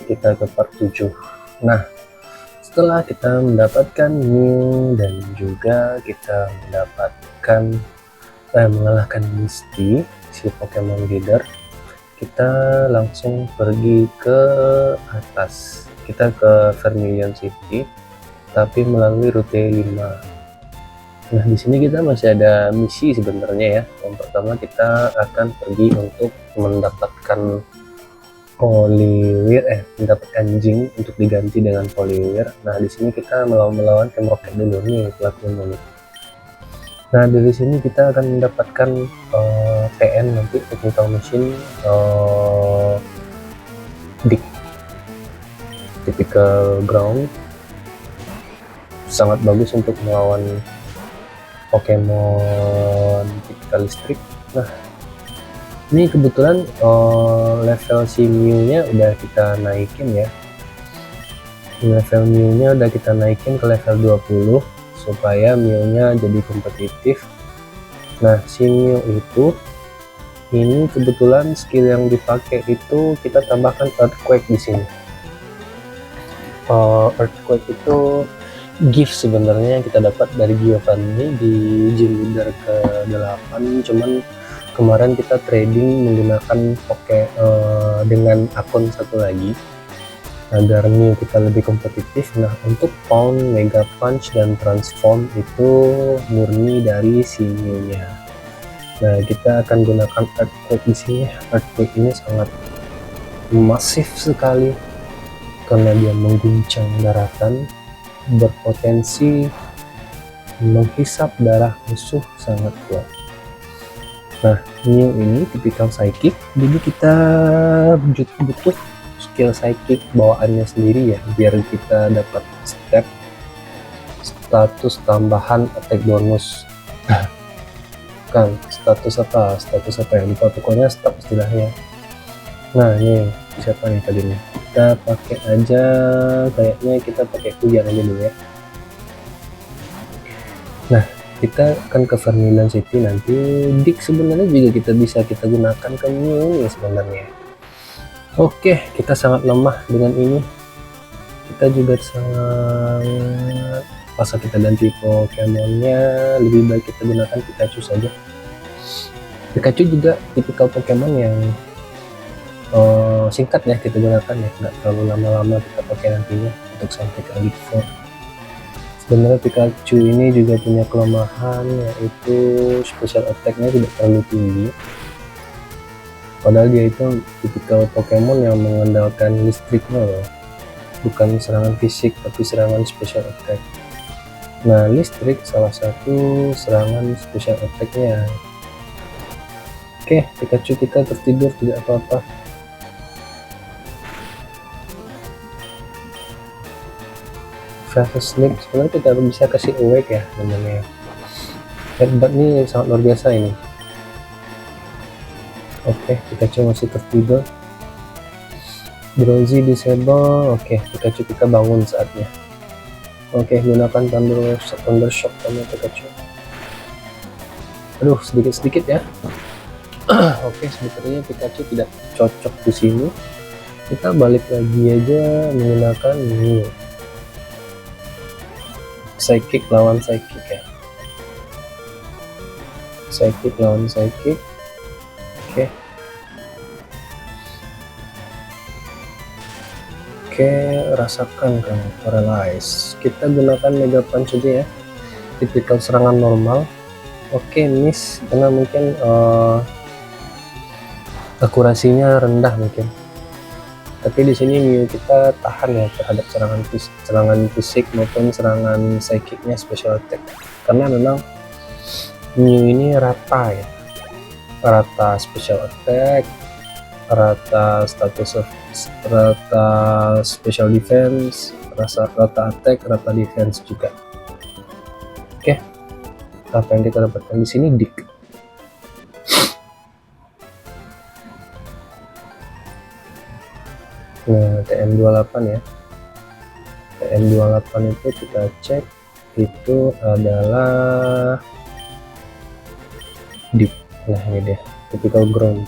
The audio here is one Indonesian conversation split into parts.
kita ke part 7. Nah, setelah kita mendapatkan Mew dan juga kita mengalahkan Misty, si Pokemon leader, kita langsung pergi ke atas. Kita ke Vermilion City, tapi melalui rute 5. Nah, di sini kita masih ada misi sebenarnya ya. Yang pertama kita akan pergi untuk mendapatkan mendapatkan Jing untuk diganti dengan Poliwhirl. Nah, di sini kita melawan Camrocket dulu nih pelakunya nih. Nah, dari sini kita akan mendapatkan TN nanti Technical Machine Dick Typical Ground, sangat bagus untuk melawan Pokemon Typical Listrik. Nah, ini kebetulan level si Mew-nya udah kita naikin ya. Level Mew-nya udah kita naikin ke level 20 supaya Mew-nya jadi kompetitif. Nah, si Mew itu ini kebetulan skill yang dipakai itu kita tambahkan Earthquake di sini. Earthquake itu gift sebenarnya yang kita dapat dari Giovanni di gym leader ke-8, cuman kemarin kita trading menggunakan dengan akun satu lagi agar Mew kita lebih kompetitif. Nah, untuk Pound, Mega Punch, dan Transform itu murni dari si Mew-nya. Nah, kita akan gunakan Earthquake di sini. Earthquake ini sangat masif sekali karena dia mengguncang daratan, berpotensi menghisap darah musuh sangat kuat. Nah, Mew ini tipikal psychic, jadi kita butuh skill psychic bawaannya sendiri ya, biar kita dapat status tambahan attack bonus. Kan status apa ya, lupa, pokoknya step istilahnya. Nah, ini siapa nih tadinya, kita pakai aja, kayaknya kita pakai hujan aja dulu ya. Nah, kita akan ke Vermilion City nanti. Dick sebenarnya juga bisa kita gunakan ke Mew ya sebenarnya. Oke, kita sangat lemah dengan ini. Kita juga sangat, pas kita ganti Pokemonnya, lebih baik kita gunakan Pikachu saja. Pikachu juga tipikal Pokemon yang singkat ya kita gunakan ya, nggak terlalu lama-lama kita pakai nantinya untuk sampai ke Elite Four. Sebenarnya Pikachu ini juga punya kelemahan, yaitu special attack-nya tidak terlalu tinggi, padahal dia itu tipikal Pokemon yang mengandalkan listriknya loh, bukan serangan fisik tapi serangan special attack. Nah, listrik salah satu serangan special attack-nya. Oke, Pikachu kita tertidur, tidak apa-apa. Fast sleep, sebenarnya kita bisa kasih awake ya namanya. Headbutt ini sangat luar biasa ini. Oke, Pikachu masih tertidur. Drowsy disable. Oke, Pikachu kita bangun saatnya. Oke, gunakan Thunder Shock sama Pikachu. Aduh, sedikit ya. Oke, sebetulnya Pikachu tidak cocok di sini. Kita balik lagi aja menggunakan Mew. Psychic lawan Psychic ya. Psychic lawan Psychic. Oke, rasakan kamu Paralyze. Kita gunakan Mega Punch aja ya. Tipikal serangan normal. Oke, miss karena mungkin akurasinya rendah mungkin. Tapi di sini Mew kita tahan ya terhadap serangan fisik maupun serangan psychicnya special attack, karena memang Mew ini rata ya, rata special attack, rata rata special defense, rata attack, rata defense juga. Oke, apa yang kita dapatkan di sini? Dick. Nah, TM28 ya. TM28 itu kita cek itu adalah Deep. Nah, ini dia, typical ground.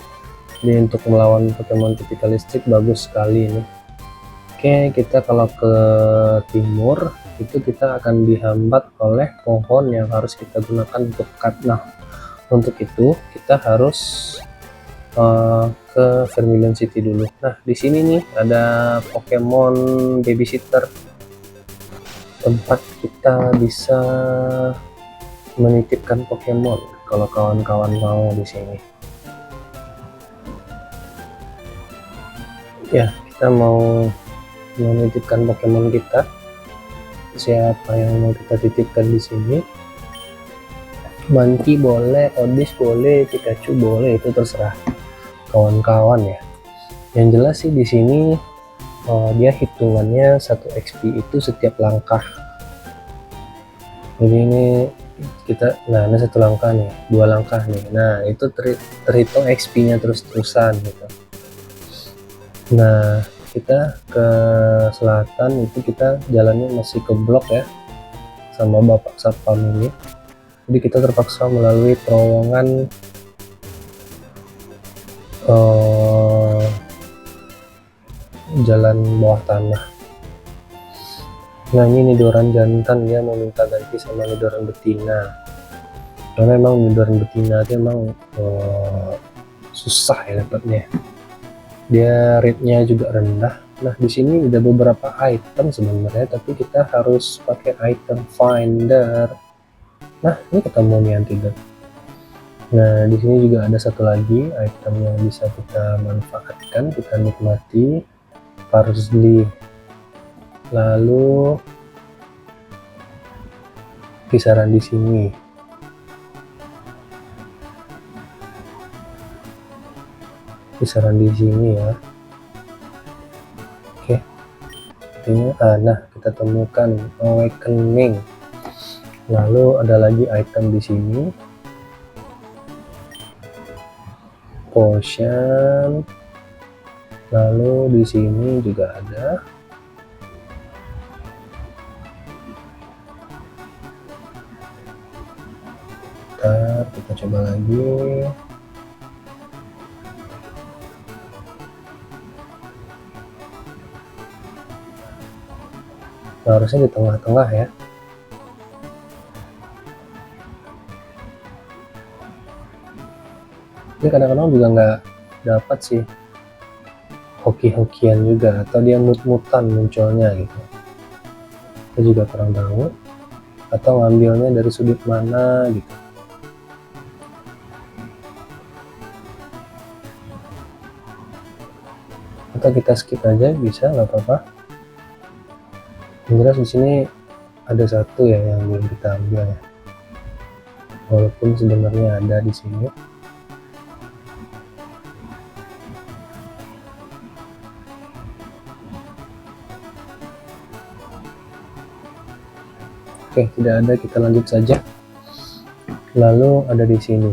Ini untuk melawan Pokemon tipikal listrik bagus sekali ini. Oke, kita kalau ke timur itu kita akan dihambat oleh pohon yang harus kita gunakan untuk cut. Nah, untuk itu kita harus ke Vermilion City dulu. Nah, di sini nih ada Pokemon babysitter, tempat kita bisa menitipkan Pokemon kalau kawan-kawan mau di sini. Ya, kita mau menitipkan Pokemon kita. Siapa yang mau kita titipkan di sini? Monkey boleh, Oddish boleh, Pikachu boleh, itu terserah kawan-kawan ya. Yang jelas sih di sini dia hitungannya 1 XP itu setiap langkah. Jadi ini kita, nah ini 1 langkah nih, 2 langkah nih, nah itu terhitung XP-nya terus-terusan gitu. Nah, kita ke selatan itu kita jalannya masih ke blok ya, sama Bapak Satpam ini. Jadi kita terpaksa melalui terowongan jalan bawah tanah. Nah, ini Nidoran jantan, dia mau minta ganti sama Nidoran betina. Karena emang Nidoran betina itu emang susah ya dapatnya. Dia rate-nya juga rendah. Nah, di sini ada beberapa item sebenarnya, tapi kita harus pakai item finder. Nah, ini ketemu nih antidote. Nah, di sini juga ada satu lagi item yang bisa kita manfaatkan, kita nikmati, parsley. Lalu kisaran di sini. Kisaran di sini ya. Oke. Nah, kita temukan awakening. Lalu ada lagi item di sini. Potion. Lalu di sini juga ada. Kita coba lagi. Nah, harusnya di tengah-tengah ya. Ini kadang-kadang juga nggak dapat sih, hoki-hokian juga, atau dia mut-mutan munculnya gitu. Kita juga kurang tahu, atau ngambilnya dari sudut mana gitu. Atau kita skip aja bisa, nggak apa-apa. Yang jelas di sini ada satu ya yang belum kita ambil ya, walaupun sebenarnya ada di sini. Oke, tidak ada, kita lanjut saja. Lalu ada di sini.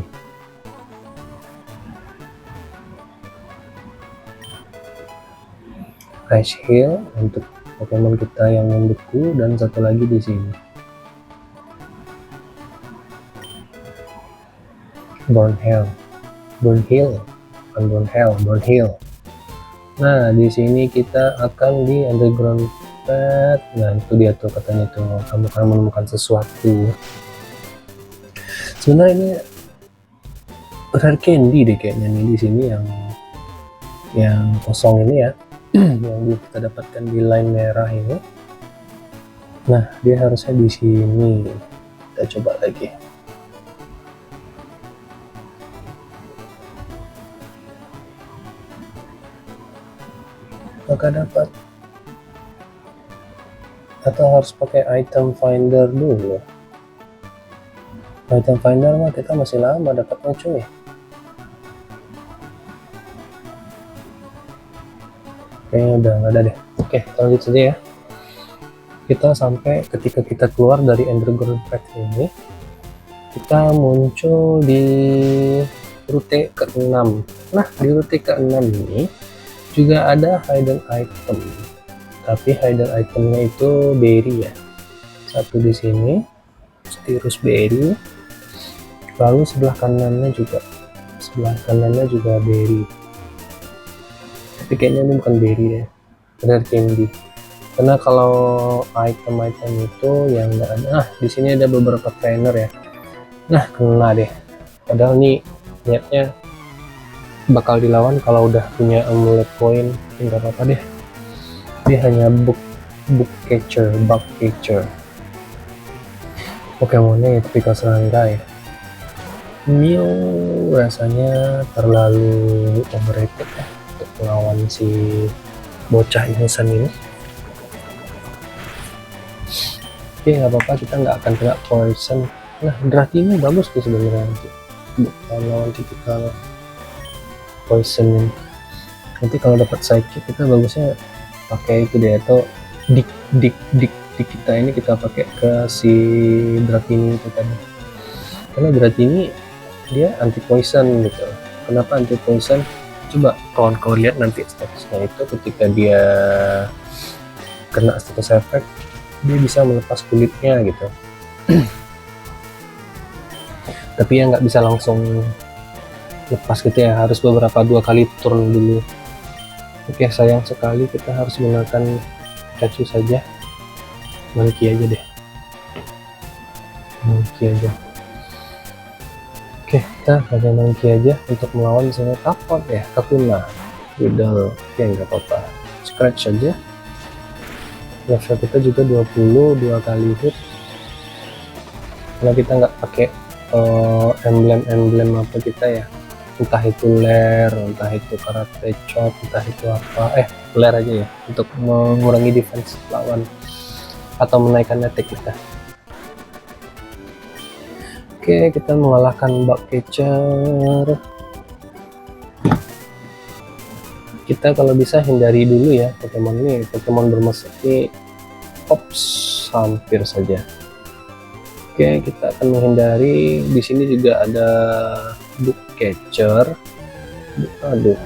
Ice Heal untuk Pokemon kita yang membeku, dan satu lagi di sini. Burn Heal. Nah, di sini kita akan di Underground Path. Nah, itu dia tuh katanya tuh, kamu akan menemukan sesuatu. Sebenarnya ini rare candy deh kayaknya nih di sini yang kosong ini ya. Yang kita dapatkan di line merah ini. Nah, dia harusnya di sini. Kita coba lagi. Apakah dapat? Atau harus pakai item finder dulu? Item finder mah kita masih lama dapatnya cuy. Kayaknya udah nggak ada deh. Oke, lanjut saja ya. Kita sampai ketika kita keluar dari Underground Path ini, kita muncul di rute ke-6. Nah, di rute ke-6 ini juga ada hidden item, tapi hidden itemnya itu berry ya. Satu di sini, Styrus berry. Lalu sebelah kanannya juga berry. Tapi kayaknya ini bukan berry ya. Rare candy. Karena kalau item-item itu yang nggak ada, di sini ada beberapa trainer ya. Nah, kena deh. Padahal nih niatnya bakal dilawan kalau udah punya amulet coin, nggak apa-apa deh. Dia hanya bug catcher. Pokemonnya ya tipikal serangga ya. Mew rasanya terlalu overrated ya untuk melawan si bocah ingusan ini. Oke, nggak apa-apa, kita nggak akan kena poison. Nah, Dratini bagus tuh sebenarnya untuk melawan tipikal poison ini. Nanti kalau dapat psychic kita bagusnya pakai itu deh, atau dik kita ini kita pakai ke si Dratini itu tadi. Karena Dratini dia anti poison gitu. Kenapa anti poison? Coba kawan-kawan lihat nanti statusnya itu, ketika dia kena status efek dia bisa melepas kulitnya gitu. Tapi ya nggak bisa langsung lepas gitu ya, harus beberapa 2 kali turn dulu. Oke, sayang sekali kita harus menggunakan Pikachu saja. Monkey aja deh, Monkey aja. Oke, kita pakai Monkey aja untuk melawan misalnya Kakuna, Widal. Oke, nggak apa-apa, scratch aja. Level kita juga 20, 2 kali hit. Karena kita nggak pakai emblem apa kita ya, entah itu lair, entah itu karate chop, entah itu apa, lair aja ya, untuk mengurangi defense lawan atau menaikkan attack kita. Oke, kita mengalahkan bug catcher. Kita kalau bisa hindari dulu ya Pokemon ini, Pokemon bermesin ini. Hampir saja. Oke, kita akan menghindari. Di sini juga ada bug catcher. Aduh.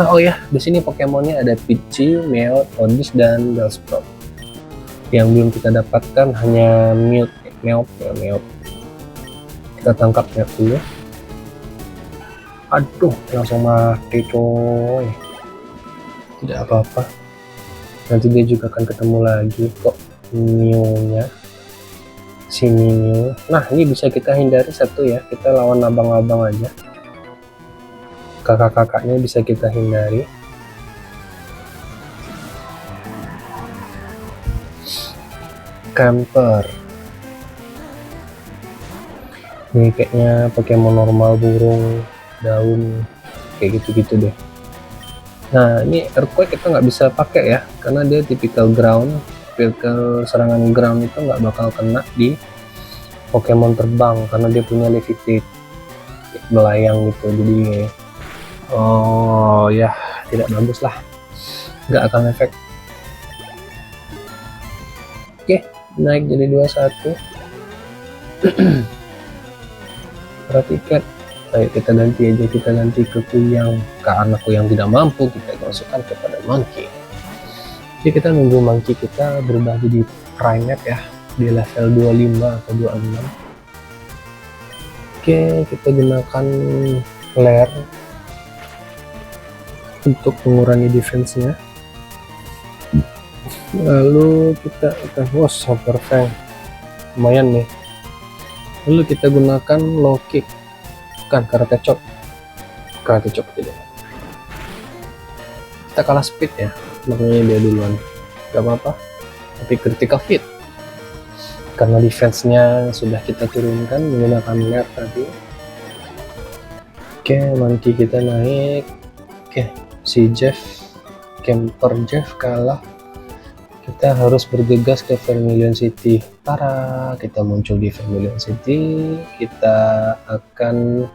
Oh ya, di sini Pokemonnya ada Pidgey, Meowth, Oddish, dan Bellsprout. Yang belum kita dapatkan hanya Meowth. Kita tangkap Meowth dulu. Aduh, langsung mati coy. Tidak apa-apa, nanti dia juga akan ketemu lagi kok Mew-nya, si Mew. Nah, ini bisa kita hindari satu ya, kita lawan abang-abang aja, kakak-kakaknya bisa kita hindari. Camper ini kayaknya Pokemon normal, burung, daun, kayak gitu-gitu deh. Nah, ini Earthquake kita nggak bisa pakai ya, karena dia tipikal ground. Tipikal serangan ground itu nggak bakal kena di Pokemon terbang, karena dia punya levitate, melayang gitu. Jadi ya tidak bagus lah, nggak akan efek. Oke, naik jadi 21. Perhatikan. Ayo kita ganti aja, kita ganti ke Kuyang. Karena Kuyang tidak mampu, kita masukkan kepada Monkey. Jadi kita nunggu Monkey kita berubah jadi Primeape ya, di level 25 atau 26. Oke, kita gunakan Lair untuk mengurangi defense-nya. Lalu kita akan Super Fang, lumayan nih. Lalu kita gunakan Low Kick, bukan karate chop tidak. Kita kalah speed ya, makanya dia duluan. Gak apa-apa, tapi critical hit karena defense-nya sudah kita turunkan menggunakan Lair tadi. Oke, Monkey kita naik. Oke, si Camper Jeff kalah. Kita harus bergegas ke Vermilion City. Tara, kita muncul di Vermilion City. Kita akan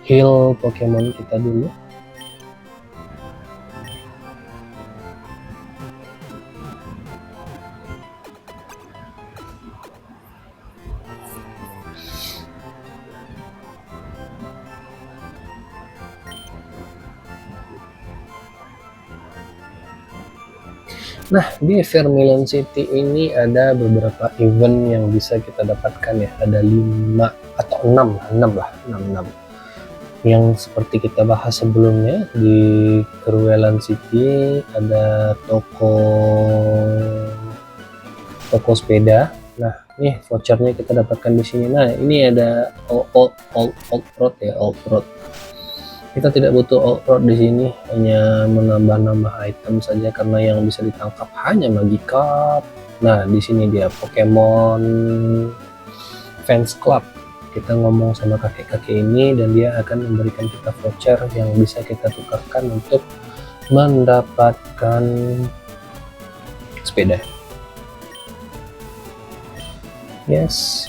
heal Pokemon kita dulu. Nah, di Vermilion City ini ada beberapa event yang bisa kita dapatkan ya. Ada 5 atau 6 lah, 6. yang seperti kita bahas sebelumnya. Di Keruelan City ada toko sepeda. Nah, nih vouchernya kita dapatkan di sini. Nah, ini ada old road ya, old road. Kita tidak butuh old road di sini, hanya menambah-nambah item saja karena yang bisa ditangkap hanya Magikarp. Nah, di sini dia Pokemon Fans Club. Kita ngomong sama kakek-kakek ini dan dia akan memberikan kita voucher yang bisa kita tukarkan untuk mendapatkan sepeda. Yes.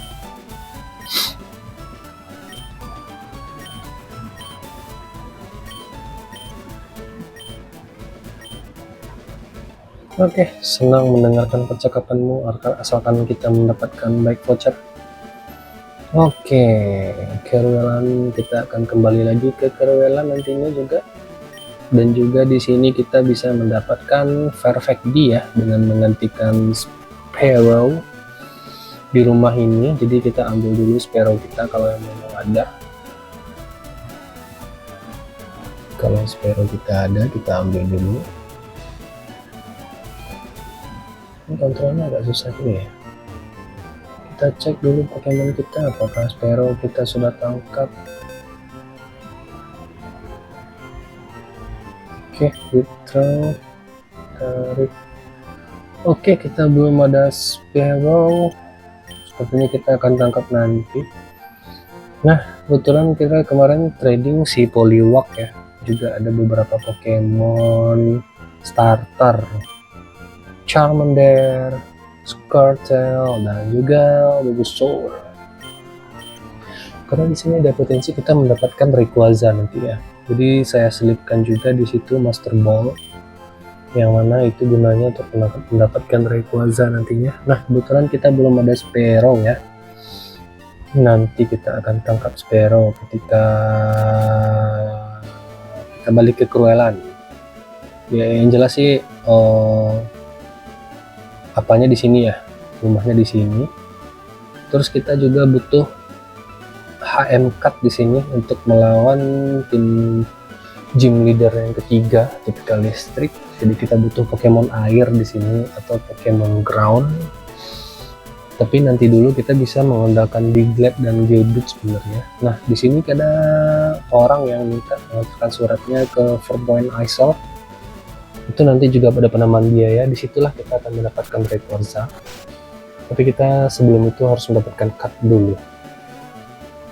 Oke, senang mendengarkan percakapanmu asalkan kita mendapatkan baik voucher. Oke, Keruelan, kita akan kembali lagi ke Keruelan nantinya juga. Dan juga di sini kita bisa mendapatkan Perfect D ya, dengan menggantikan Sparrow di rumah ini. Jadi kita ambil dulu Sparrow kita kalau memang ada. Kalau Sparrow kita ada, kita ambil dulu. Ini kontrolnya agak susah juga ya. Kita cek dulu Pokemon kita, apakah Sparrow kita sudah tangkap. Oke, withdraw, tarik. Oke, kita belum ada Sparrow. Sepertinya kita akan tangkap nanti. Nah, kebetulan kita kemarin trading si Poliwag ya. Juga ada beberapa Pokemon starter, Charmander, Squirtle, dan juga Bulbasaur. Karena di sini ada potensi kita mendapatkan Rayquaza nanti ya. Jadi saya selipkan juga di situ Master Ball, yang mana itu gunanya untuk mendapatkan Rayquaza nantinya. Nah, kebetulan kita belum ada Sparrow ya. Nanti kita akan tangkap Sparrow ketika kita balik ke Keruelan. Ya, yang jelas sih apanya di sini ya, rumahnya di sini. Terus kita juga butuh HM Card di sini untuk melawan tim gym leader yang ketiga, tipikal listrik. Jadi kita butuh Pokemon air di sini atau Pokemon ground. Tapi nanti dulu kita bisa mengandalkan Diglett dan Geodude sebenarnya. Nah, di sini ada orang yang minta mengantarkan suratnya ke 4 Point Isle. Itu nanti juga pada penambahan biaya, disitulah kita akan mendapatkan Rayquaza. Tapi kita sebelum itu harus mendapatkan card dulu.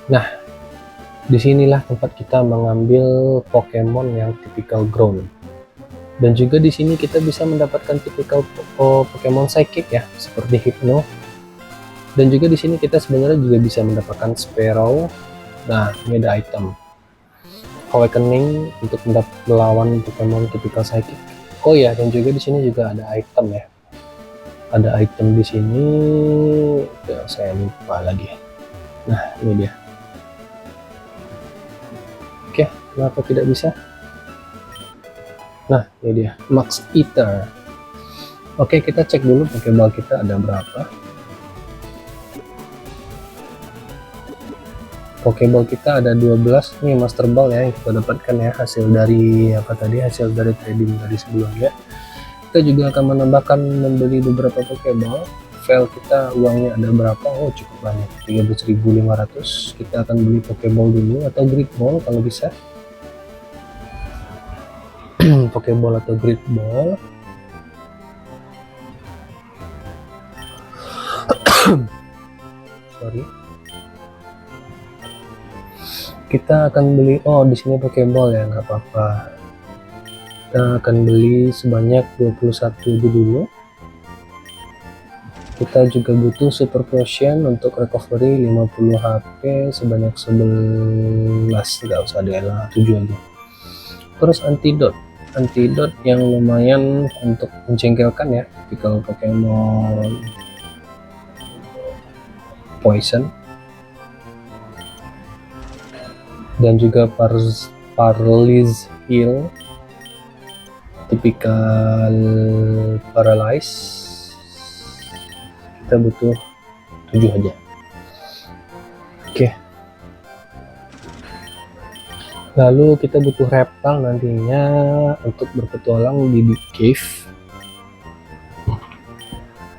Nah, disinilah tempat kita mengambil Pokemon yang typical ground. Dan juga di sini kita bisa mendapatkan typical Pokemon Psychic ya, seperti Hypno. Dan juga di sini kita sebenarnya juga bisa mendapatkan Sparrow. Nah, ini ada item Awakening untuk melawan Pokemon typical Psychic. Oh ya, dan juga di sini juga ada item ya. Ada item di sini, ya, saya lupa lagi. Nah, ini dia. Oke, kenapa tidak bisa? Nah, ini dia, Max Eater. Oke, kita cek dulu Pokeball kita ada berapa. Pokeball kita ada 12 nih, Master Ball ya yang kita dapatkan ya, hasil dari apa tadi, hasil dari trading dari sebelumnya. Kita juga akan menambahkan membeli beberapa Pokeball. File kita uangnya ada berapa? Oh, cukup banyak, 13.500. Kita akan beli Pokeball dulu atau Great Ball kalau bisa. Pokeball atau Great Ball. Sorry. Kita akan beli, oh di sini Pokeball ya, nggak apa-apa. Kita akan beli sebanyak 21 dulu. Kita juga butuh Super Potion untuk recovery 50 HP sebanyak 11, nggak usah deh lah, 7 aja. Terus Antidot yang lumayan untuk menjengkelkan ya, tipikal Pokemon Poison. Dan juga Paralyze Heal, tipikal Paralyze. Kita butuh 7 aja. Oke. Lalu kita butuh reptile nantinya untuk berpetualang di Deep Cave.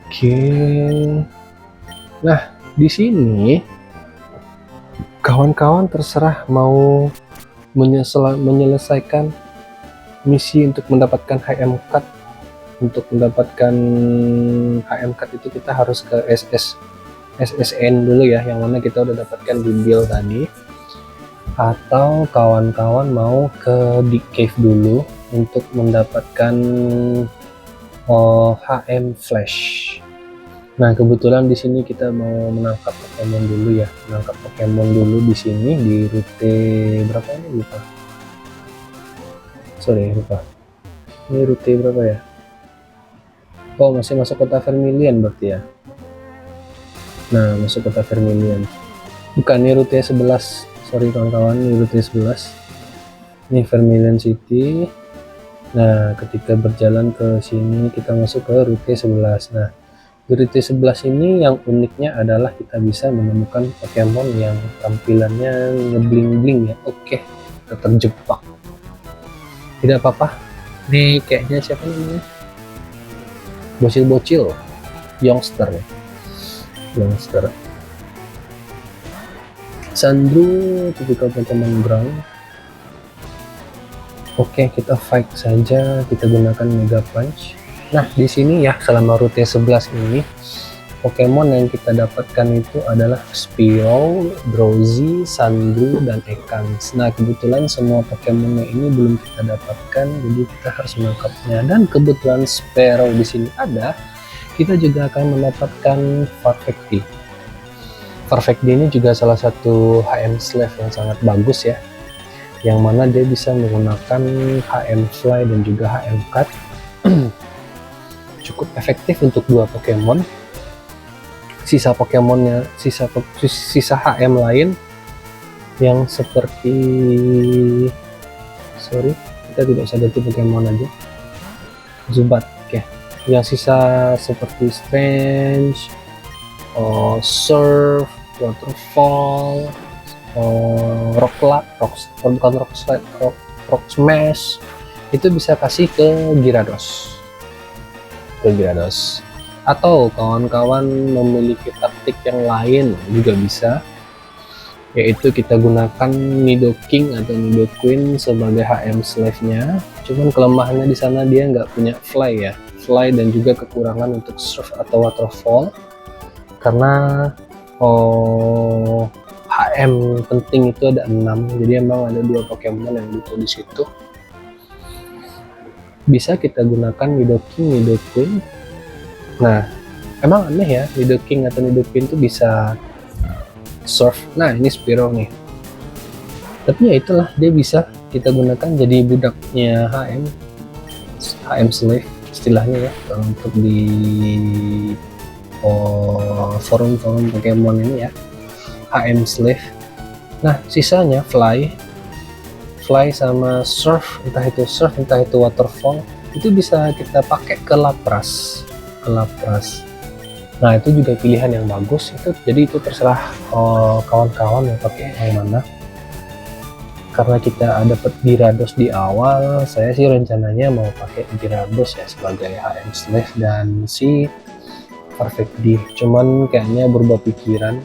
Oke. Nah, di sini kawan-kawan terserah mau menyelesaikan misi untuk mendapatkan HM Card. Untuk mendapatkan HM Card itu kita harus ke SSN dulu ya, yang mana kita udah dapatkan di build tadi. Atau kawan-kawan mau ke Deep Cave dulu untuk mendapatkan HM Flash. Nah, kebetulan di sini kita mau menangkap Pokemon dulu ya, menangkap Pokemon dulu di sini di rute berapa ini lupa. Sorry lupa. Ini rute berapa ya? Oh, masih masuk kota Vermilion berarti ya. Nah, masuk kota Vermilion. Bukan, ini rute 11. Sorry kawan-kawan, ini rute 11. Ini Vermilion City. Nah, ketika berjalan ke sini kita masuk ke rute 11. Nah, di rute 11 ini yang uniknya adalah kita bisa menemukan Pokemon yang tampilannya ngebling-bling ya. Oke, kita terjebak. Tidak apa-apa. Ini kayaknya siapa namanya? Bocil-bocil, youngster ya. Youngster. Sandru, tipikal Pokemon ground. Oke, kita fight saja, kita gunakan Mega Punch. Nah, di sini ya selama rute 11 ini Pokemon yang kita dapatkan itu adalah Spearow, Drowzee, Sandru, dan Ekans. Nah, kebetulan semua Pokemon ini belum kita dapatkan, jadi kita harus menangkapnya. Dan kebetulan Spearow di sini ada, kita juga akan mendapatkan Farfetch'd. Farfetch'd ini juga salah satu HM Slave yang sangat bagus ya, yang mana dia bisa menggunakan HM Fly dan juga HM Cut. Cukup efektif untuk dua Pokemon. Sisa Pokemonnya, sisa HM lain yang seperti, sorry, kita tidak usah ganti Pokemon aja. Zubat, oke. Yang sisa seperti Strange, Surf, Waterfall, Rock Smash, itu bisa kasih ke Gyarados. Atau kawan-kawan memiliki taktik yang lain juga bisa, yaitu kita gunakan Nidoking atau Nidoqueen sebagai HM Slave-nya. Cuman kelemahannya di sana dia nggak punya Fly ya, Fly dan juga kekurangan untuk Surf atau Waterfall, karena HM penting itu ada 6, jadi emang ada 2 Pokemon yang butuh di situ. Bisa kita gunakan Nidoking, Nidoqueen. Nah, emang aneh ya, Nidoking atau Nidoqueen itu bisa Surf. Nah, ini Spearow nih. Tapi ya itulah, dia bisa kita gunakan jadi budaknya HM Slave istilahnya ya, untuk di forum-forum Pokemon ini ya, HM Slave. Nah, sisanya Fly sama Surf, entah itu Surf entah itu Waterfall, itu bisa kita pakai ke Lapras. Nah, itu juga pilihan yang bagus itu, jadi itu terserah kawan-kawan yang pakai yang mana. Karena kita dapat Gyarados di awal, saya sih rencananya mau pakai Gyarados ya sebagai HM Slave dan si Farfetch'd. Cuman kayaknya berubah pikiran,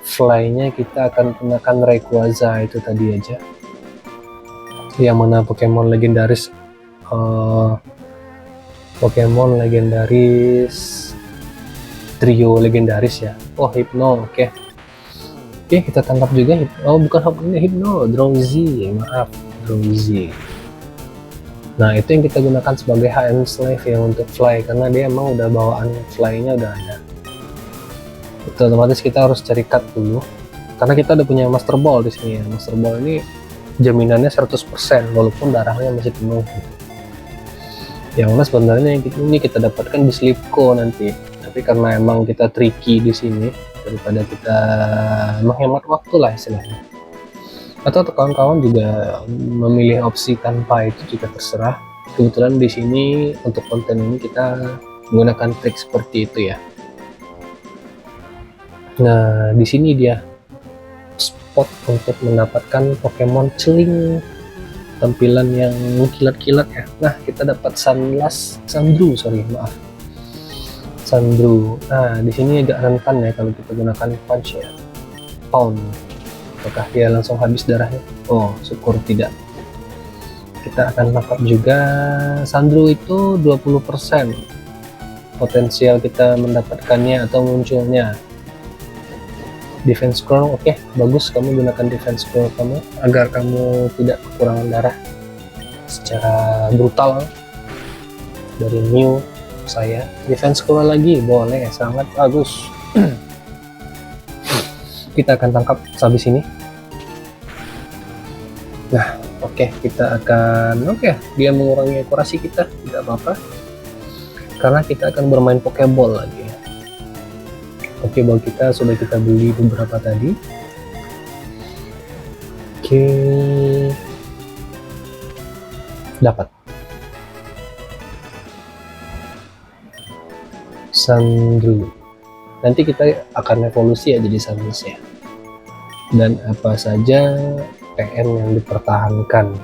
Fly-nya kita akan gunakan Rayquaza itu tadi aja, yang mana Pokemon legendaris trio legendaris ya. Oh, Hypno, oke, kita tangkap juga. Hypno, Drowzee, maaf, Drowzee. Nah, itu yang kita gunakan sebagai HM Slave yang untuk Fly, karena dia emang udah bawaan Fly-nya udah ada. Itu otomatis kita harus cari cut dulu, karena kita udah punya Master Ball di sini ya. Master Ball ini jaminannya 100% walaupun darahnya masih penuh. Yang mana sebenarnya ini kita dapatkan di Slipco nanti, tapi karena emang kita tricky di sini, daripada kita menghemat waktu lah istilahnya. Atau kawan-kawan juga memilih opsi tanpa itu juga terserah. Kebetulan di sini untuk konten ini kita menggunakan trik seperti itu ya. Nah, di sini dia pot untuk mendapatkan Pokemon Celing tampilan yang kilat-kilat ya. Nah, kita dapat Sandrew. Nah, di sini agak rentan ya kalau kita gunakan punch ya. Pound. Apakah dia langsung habis darahnya? Oh, syukur tidak. Kita akan tangkap juga Sandrew itu 20% potensial kita mendapatkannya atau munculnya. Defense scroll, oke, bagus, kamu gunakan defense scroll kamu agar kamu tidak kekurangan darah secara brutal dari new saya. Defense scroll lagi, boleh, sangat bagus. Kita akan tangkap habis ini. Nah, oke, kita akan, dia mengurangi akurasi kita, tidak apa-apa, karena kita akan bermain Pokeball lagi. Pokeball kita sudah kita beli beberapa tadi. Oke, dapat Sandrew. Nanti kita akan evolusi ya jadi Sandrew ya. Dan apa saja PM yang dipertahankan.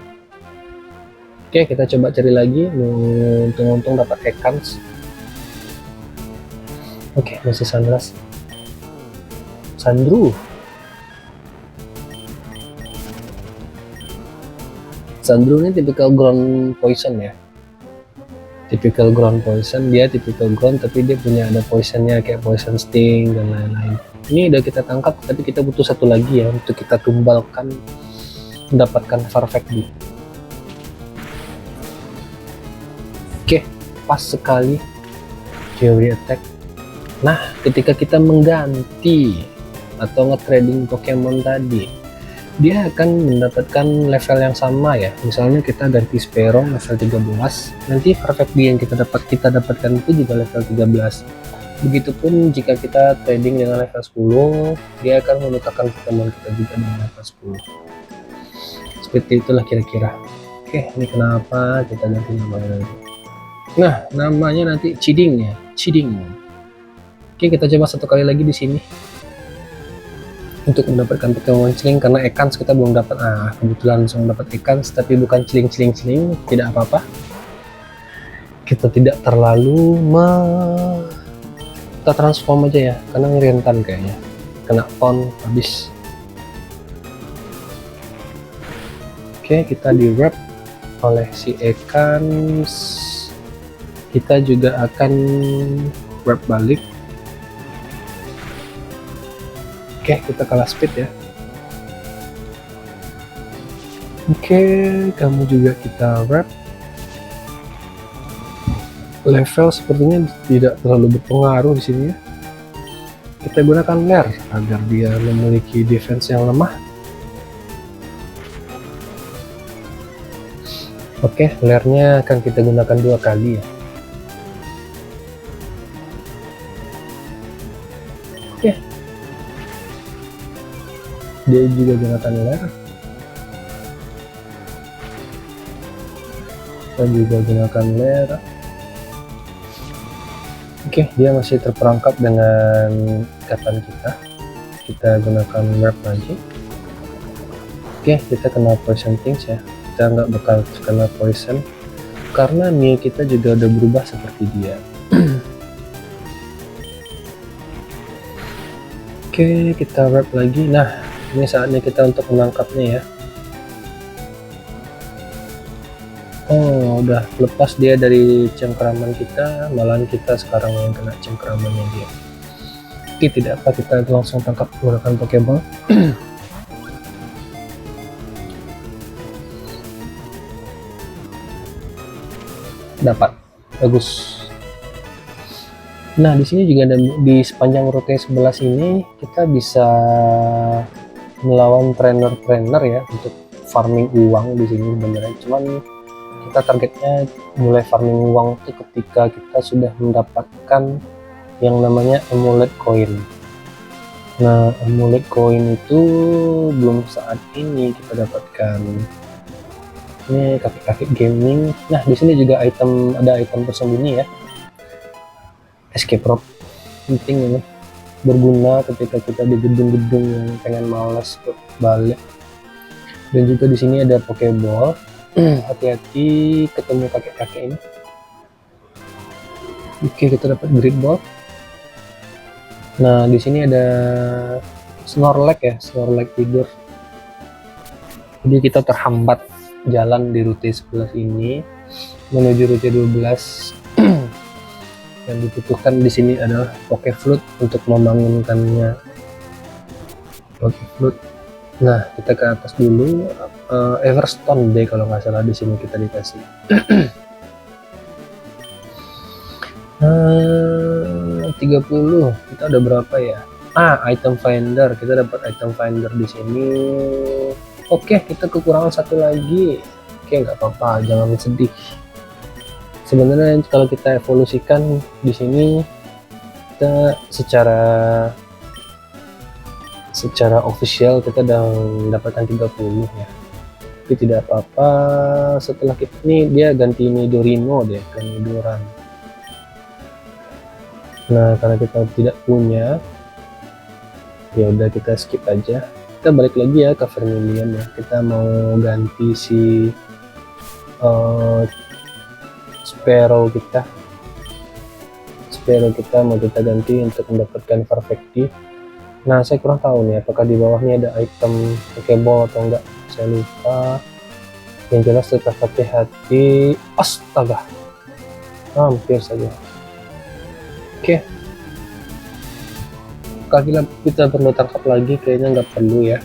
Oke, kita coba cari lagi. Untung-untung dapat Ekans. Oke, masih Sandrew. Sandrew ini tipikal ground poison ya. Tipikal ground poison, dia tipikal ground tapi dia punya ada poisonnya kayak poison sting dan lain-lain. Ini udah kita tangkap tapi kita butuh satu lagi ya untuk kita tumbalkan mendapatkan Farfetch'd. Oke, pas sekali Fury Attack. Nah, ketika kita mengganti atau nge-trading Pokemon tadi, dia akan mendapatkan level yang sama ya. Misalnya kita ganti Spearow level 13, nanti Farfetch'd yang kita dapatkan itu juga level 13. Begitupun jika kita trading dengan level 10, dia akan menukarkan Pokemon kita juga dengan level 10. Seperti itulah kira-kira. Oke, ini kenapa kita ganti namanya nanti. Nah, namanya nanti Chiding ya, Chiding. Oke, kita coba satu kali lagi di sini untuk mendapatkan Pokemon Celing, karena Ekans kita belum dapat. Kebetulan langsung dapat Ekans tapi bukan Celing, tidak apa-apa. Kita tidak terlalu kita transform aja ya, karena rentan kayaknya kena pon habis. Oke, kita di wrap oleh si Ekans. Kita juga akan wrap balik. Oke, kita kalah speed ya. Oke, kamu juga kita wrap. Level sepertinya tidak terlalu berpengaruh di sini ya. Kita gunakan Lair agar dia memiliki defense yang lemah. Oke, Lairnya akan kita gunakan 2 kali ya. Oke. Dia juga gunakan Lair. Kita juga gunakan Lair. Oke, dia masih terperangkap dengan ikatan kita. Kita gunakan wrap lagi. Oke, kita kena poison things ya. Kita nggak bakal kena poison karena Mew kita juga udah berubah seperti dia. Oke, kita wrap lagi. Nah, ini saatnya kita untuk menangkapnya ya. Oh, udah lepas dia dari cengkeraman kita, malahan kita sekarang yang kena cengkeramannya dia. Oke, tidak apa, kita langsung tangkap menggunakan Pokeball. Dapat, bagus. Nah, di sini juga ada di sepanjang rute 11 ini kita bisa melawan trainer ya untuk farming uang di sini sebenarnya. Cuman kita targetnya mulai farming uang itu ketika kita sudah mendapatkan yang namanya amulet coin. Nah, amulet coin itu belum saat ini kita dapatkan. Ini kakek-kakek gaming. Nah, di sini juga ada item tersembunyi ya. Escape rope penting ini. berguna ketika kita di gedung-gedung yang pengen malas balik. Dan juga di sini ada Pokeball. Hati-hati ketemu kakek-kakek ini. Oke, kita dapat Great Ball. Nah, di sini ada Snorlax ya, Snorlax tidur. Jadi kita terhambat jalan di rute 11 ini menuju rute 12. Yang dibutuhkan di sini adalah Pokeflute untuk membangunkannya. Pokeflute. Nah, kita ke atas dulu. Everstone deh kalau nggak salah di sini kita dikasih. 30. Kita ada berapa ya? Item finder. Kita dapat item finder di sini. Oke, kita kekurangan satu lagi. Oke, nggak apa-apa, jangan sedih. Sebenarnya kalau kita evolusikan di sini, kita secara official kita udah mendapatkan 30 ya. Tapi tidak apa-apa, setelah kita ini dia ganti Nidorino deh ke Nidoran. Nah, karena kita tidak punya, ya udah kita skip aja. Kita balik lagi ya ke Vermilion ya. Kita mau ganti si Sparrow kita mau kita ganti untuk mendapatkan Farfetch'd. Nah, saya kurang tahu nih apakah di bawahnya ada item Pokeball atau enggak, saya lupa. Yang jelas tetap hati-hati. Astaga, hampir saja. Oke, kalau kita perlu tangkap lagi kayaknya nggak perlu ya,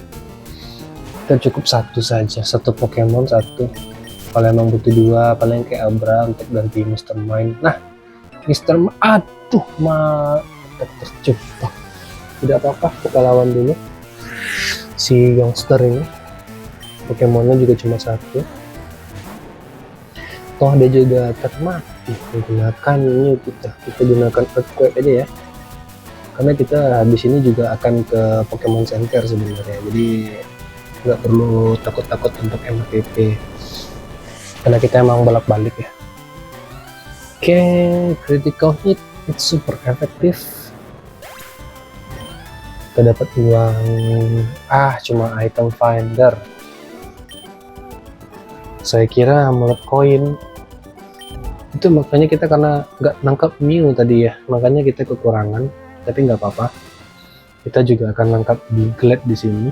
kita cukup satu saja, satu Pokemon satu. Kalau emang butuh dua, paling kayak Abra untuk ganti Mr. Mime. Nah, aduh, terjebak. Tidak apa-apa, kita lawan dulu si youngster ini. Pokemonnya juga cuma satu. Toh dia juga termati. Gunakan ini kita gunakan Earthquake aja ya. Karena kita habis ini juga akan ke Pokemon Center sebenarnya. Jadi nggak perlu takut-takut untuk MPP. Karena kita emang bolak-balik ya. Oke, critical hit, it's super efektif. Kita dapat uang, cuma item finder. Saya kira amulet koin. Itu makanya kita karena nggak nangkap Mew tadi ya, makanya kita kekurangan. Tapi nggak apa-apa. Kita juga akan nangkap Diglett di sini.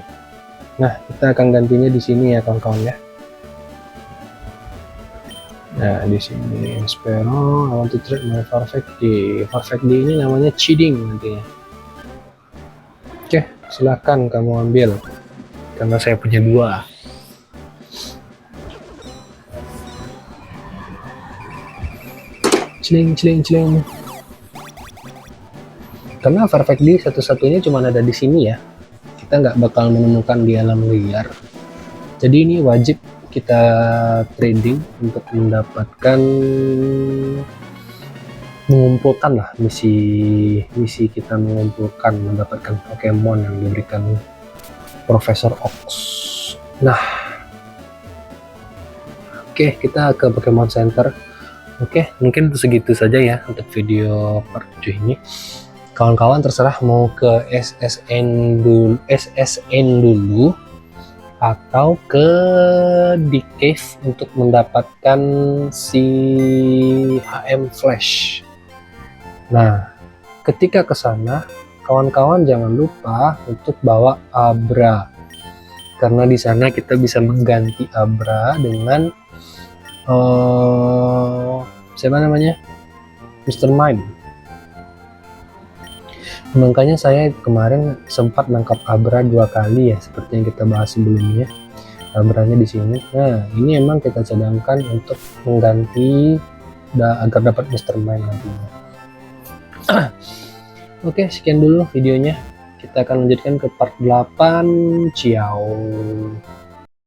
Nah, kita akan gantinya di sini ya kawan-kawan ya. Nah, di sini Sparrow, I want to trade my Farfetch'd. Farfetch'd ini namanya cheating nantinya. Oke, silahkan kamu ambil. Karena saya punya dua. Celing. Karena Farfetch'd satu-satunya cuma ada di sini ya. Kita nggak bakal menemukan di alam liar. Jadi ini wajib kita trading untuk mendapatkan, mengumpulkan lah misi kita, mendapatkan Pokemon yang diberikan Profesor Ox. Nah, oke, kita ke Pokemon Center. Oke, mungkin segitu saja ya untuk video part 7 ini. Kawan-kawan terserah mau ke SSN dulu atau ke di cave untuk mendapatkan si HM Flash. Nah, ketika ke sana, kawan-kawan jangan lupa untuk bawa Abra. Karena di sana kita bisa mengganti Abra dengan siapa namanya? Mr. Mime. Makanya saya kemarin sempat nangkap Abra 2 kali ya, seperti yang kita bahas sebelumnya. Abranya di sini. Nah, ini emang kita cadangkan untuk mengganti agar dapat Mr. Mime nantinya. Oke, sekian dulu videonya. Kita akan lanjutkan ke part 8. Ciao.